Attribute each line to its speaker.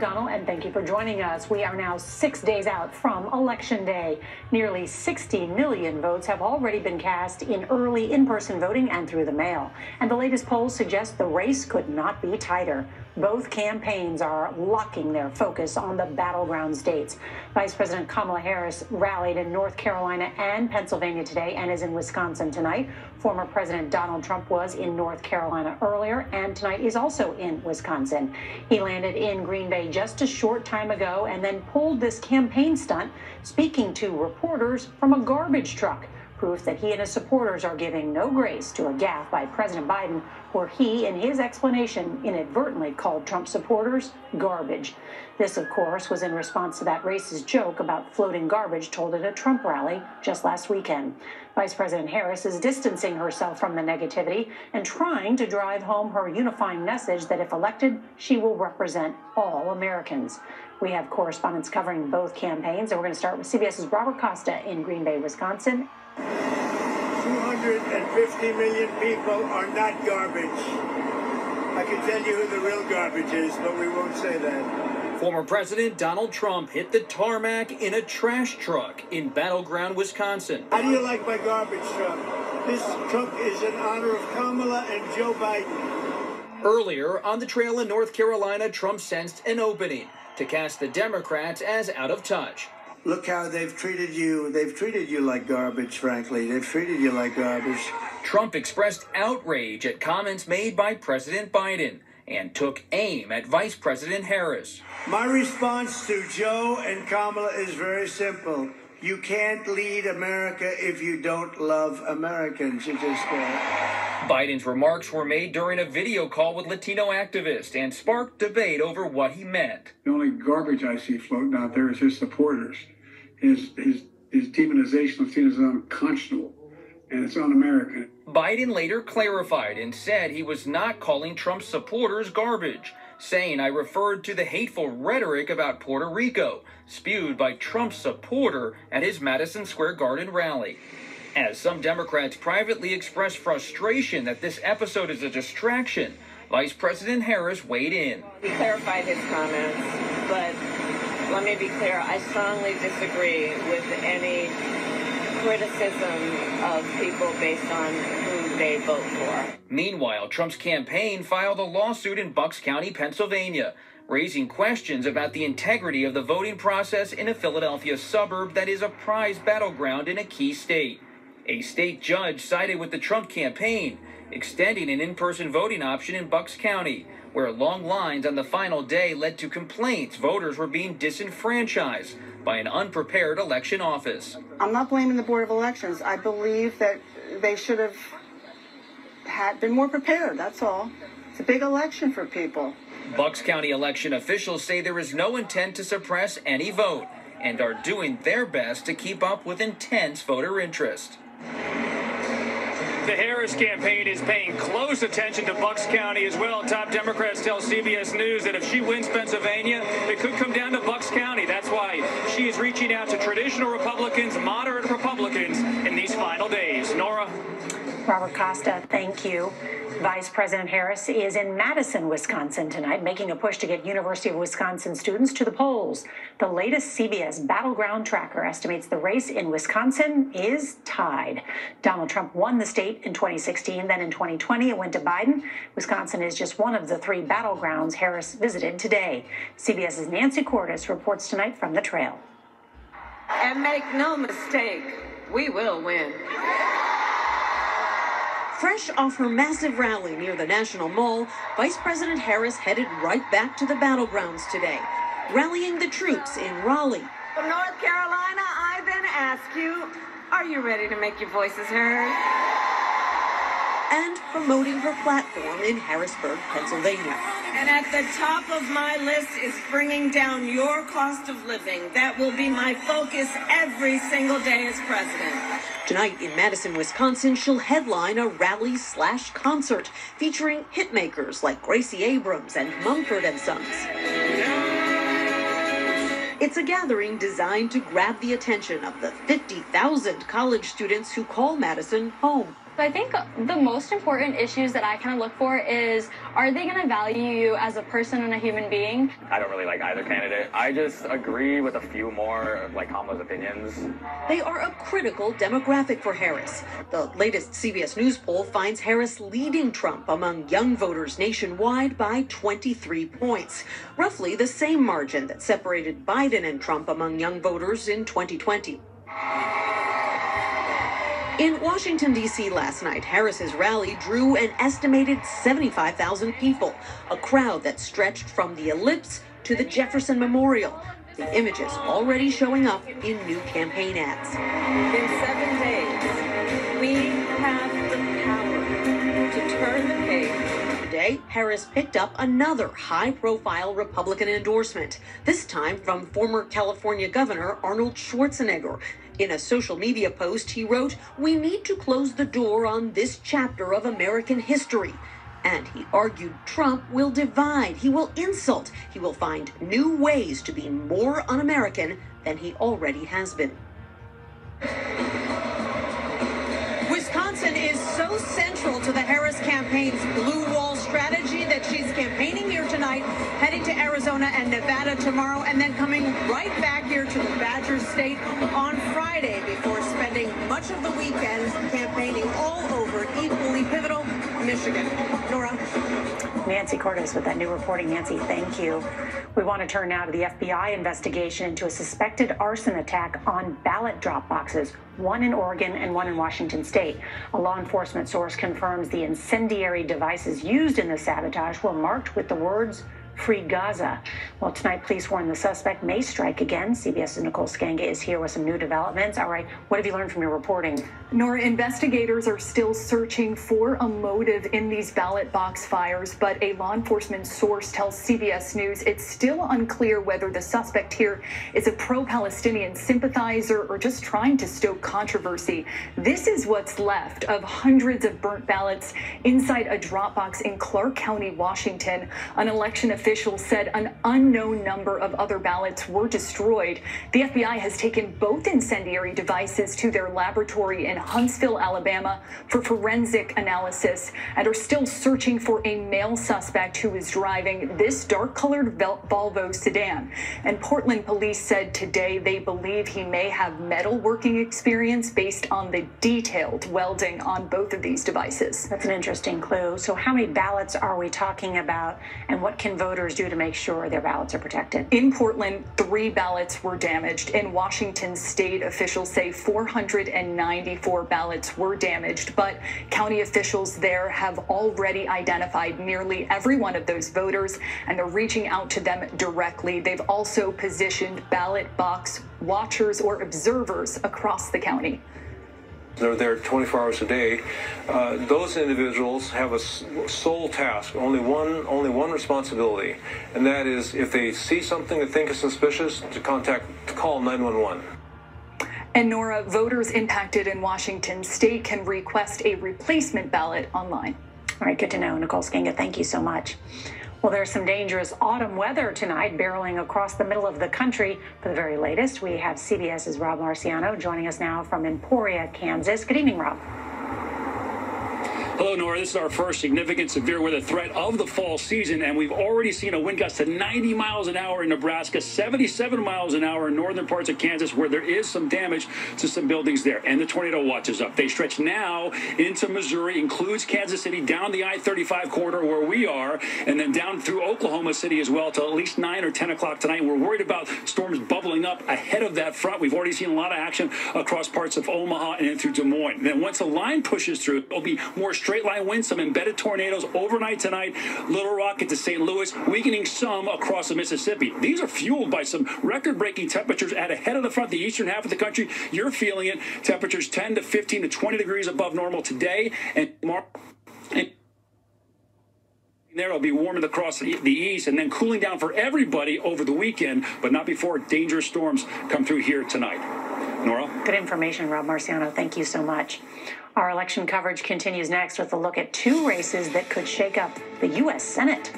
Speaker 1: Donald, and thank you for joining us. We are now 6 days out from Election Day. Nearly 60 million votes have already been cast in early in-person voting and through the mail. And the latest polls suggest the race could not be tighter. Both campaigns are locking their focus on the battleground states. Vice President Kamala Harris rallied in North Carolina and Pennsylvania today and is in Wisconsin tonight. Former President Donald Trump was in North Carolina earlier and tonight is also in Wisconsin. He landed in Green Bay just a short time ago and then pulled this campaign stunt, speaking to reporters from a garbage truck. Proof that he and his supporters are giving no grace to a gaffe by President Biden, where he, in his explanation, inadvertently called Trump supporters garbage. This, of course, was in response to that racist joke about floating garbage told at a Trump rally just last weekend. Vice President Harris is distancing herself from the negativity and trying to drive home her unifying message that if elected, she will represent all Americans. We have correspondents covering both campaigns, and we're going to start with CBS's Robert Costa in Green Bay, Wisconsin.
Speaker 2: 250 million people are not garbage. I can tell you who the real garbage is, but we won't say that.
Speaker 3: Former President Donald Trump hit the tarmac in a trash truck in battleground Wisconsin.
Speaker 2: How do you like my garbage truck? This truck is in honor of Kamala and Joe Biden.
Speaker 3: Earlier on the trail in North Carolina, Trump sensed an opening to cast the Democrats as out of touch.
Speaker 2: Look how they've treated you. They've treated you like garbage, frankly. They've treated you like garbage.
Speaker 3: Trump expressed outrage at comments made by President Biden and took aim at Vice President Harris.
Speaker 2: My response to Joe and Kamala is very simple. You can't lead America if you don't love Americans. You just can't.
Speaker 3: Biden's remarks were made during a video call with Latino activists and sparked debate over what he meant.
Speaker 4: The only garbage I see floating out there is his supporters. His demonization of Latinos is unconscionable, and it's un-American.
Speaker 3: Biden later clarified and said he was not calling Trump's supporters garbage, saying, "I referred to the hateful rhetoric about Puerto Rico, spewed by Trump's supporter at his Madison Square Garden rally." As some Democrats privately expressed frustration that this episode is a distraction, Vice President Harris weighed in.
Speaker 5: He clarified his comments, but let me be clear, I strongly disagree with any criticism of people based on who they vote for.
Speaker 3: Meanwhile, Trump's campaign filed a lawsuit in Bucks County, Pennsylvania, raising questions about the integrity of the voting process in a Philadelphia suburb that is a prized battleground in a key state. A state judge sided with the Trump campaign, extending an in-person voting option in Bucks County, where long lines on the final day led to complaints voters were being disenfranchised by an unprepared election office.
Speaker 6: I'm not blaming the Board of Elections. I believe that they should have been more prepared, that's all. It's a big election for people.
Speaker 3: Bucks County election officials say there is no intent to suppress any vote and are doing their best to keep up with intense voter interest.
Speaker 7: The Harris campaign is paying close attention to Bucks County as well. Top Democrats tell CBS News that if she wins Pennsylvania, it could come down to Bucks County. That's why she is reaching out to traditional Republicans, moderate Republicans in these final days. Nora?
Speaker 1: Robert Costa, thank you. Vice President Harris is in Madison, Wisconsin tonight, making a push to get University of Wisconsin students to the polls. The latest CBS Battleground Tracker estimates the race in Wisconsin is tied. Donald Trump won the state in 2016, then in 2020 it went to Biden. Wisconsin is just one of the three battlegrounds Harris visited today. CBS's Nancy Cordes reports tonight from the trail.
Speaker 5: And make no mistake, we will win.
Speaker 8: Fresh off her massive rally near the National Mall, Vice President Harris headed right back to the battlegrounds today, rallying the troops in Raleigh.
Speaker 5: From North Carolina, I then ask you, are you ready to make your voices heard?
Speaker 8: And promoting her platform in Harrisburg, Pennsylvania.
Speaker 5: And at the top of my list is bringing down your cost of living. That will be my focus every single day as president.
Speaker 8: Tonight in Madison, Wisconsin, she'll headline a rally/concert featuring hitmakers like Gracie Abrams and Mumford & Sons. It's a gathering designed to grab the attention of the 50,000 college students who call Madison home.
Speaker 9: I think the most important issues that I kind of look for is, are they going to value you as a person and a human being?
Speaker 10: I don't really like either candidate. I just agree with a few more of Kamala's opinions.
Speaker 8: They are a critical demographic for Harris. The latest CBS News poll finds Harris leading Trump among young voters nationwide by 23 points, roughly the same margin that separated Biden and Trump among young voters in 2020. In Washington, D.C. last night, Harris's rally drew an estimated 75,000 people, a crowd that stretched from the Ellipse to the Jefferson Memorial. The images already showing up in new campaign ads.
Speaker 5: In 7 days, we have the power to turn the page.
Speaker 8: Today, Harris picked up another high-profile Republican endorsement, this time from former California Governor Arnold Schwarzenegger. In a social media post, he wrote, "We need to close the door on this chapter of American history." And he argued Trump will divide, he will insult, he will find new ways to be more un-American than he already has been. Wisconsin is so central to the Harris campaign's blue wall strategy that she's campaigning here tonight, heading to Arizona and Nevada tomorrow, and then coming right back here to the Badger State on Friday before spending much of the weekend campaigning all over equally pivotal Michigan. Nora?
Speaker 1: Nancy Cordes with that new reporting. Nancy, thank you. We want to turn now to the FBI investigation into a suspected arson attack on ballot drop boxes, one in Oregon and one in Washington state. A law enforcement source confirms the incendiary devices used in the sabotage were marked with the words "Free Gaza." Well, tonight, police warn the suspect may strike again. CBS's Nicole Skanga is here with some new developments. All right, what have you learned from your reporting?
Speaker 11: Nora, investigators are still searching for a motive in these ballot box fires, but a law enforcement source tells CBS News it's still unclear whether the suspect here is a pro-Palestinian sympathizer or just trying to stoke controversy. This is what's left of hundreds of burnt ballots inside a drop box in Clark County, Washington. An election official said an unknown number of other ballots were destroyed. The FBI has taken both incendiary devices to their laboratory in Huntsville, Alabama, for forensic analysis and are still searching for a male suspect who is driving this dark-colored Volvo sedan. And Portland police said today they believe he may have metalworking experience based on the detailed welding on both of these devices.
Speaker 1: That's an interesting clue. So how many ballots are we talking about, and what can voters do to make sure their ballots are protected?
Speaker 11: In Portland, 3 ballots were damaged. In Washington state, officials say 494 ballots were damaged, but county officials there have already identified nearly every one of those voters, and they're reaching out to them directly. They've also positioned ballot box watchers or observers across the county.
Speaker 12: They're there 24 hours a day. Those individuals have a sole task, only one responsibility, and that is if they see something they think is suspicious, to call 911.
Speaker 11: And Nora, voters impacted in Washington state can request a replacement ballot online.
Speaker 1: All right, good to know. Nicole Skanga, thank you so much. Well, there's some dangerous autumn weather tonight barreling across the middle of the country. For the very latest, we have CBS's Rob Marciano joining us now from Emporia, Kansas. Good evening, Rob.
Speaker 7: Hello, Nora. This is our first significant severe weather threat of the fall season, and we've already seen a wind gust to 90 miles an hour in Nebraska, 77 miles an hour in northern parts of Kansas, where there is some damage to some buildings there. And the tornado watch is up. They stretch now into Missouri, includes Kansas City, down the I-35 corridor where we are, and then down through Oklahoma City as well till at least 9 or 10 o'clock tonight. We're worried about storms bubbling up ahead of that front. We've already seen a lot of action across parts of Omaha and through Des Moines. And then once the line pushes through, it'll be more straight line winds, some embedded tornadoes overnight tonight, Little Rock into St. Louis, weakening some across the Mississippi. These are fueled by some record-breaking temperatures at ahead of the front, the eastern half of the country. You're feeling it. Temperatures 10 to 15 to 20 degrees above normal today, and there it'll be warming across the east and then cooling down for everybody over the weekend, but not before dangerous storms come through here tonight. Nora?
Speaker 1: Good information, Rob Marciano. Thank you so much. Our election coverage continues next with a look at 2 races that could shake up the U.S. Senate.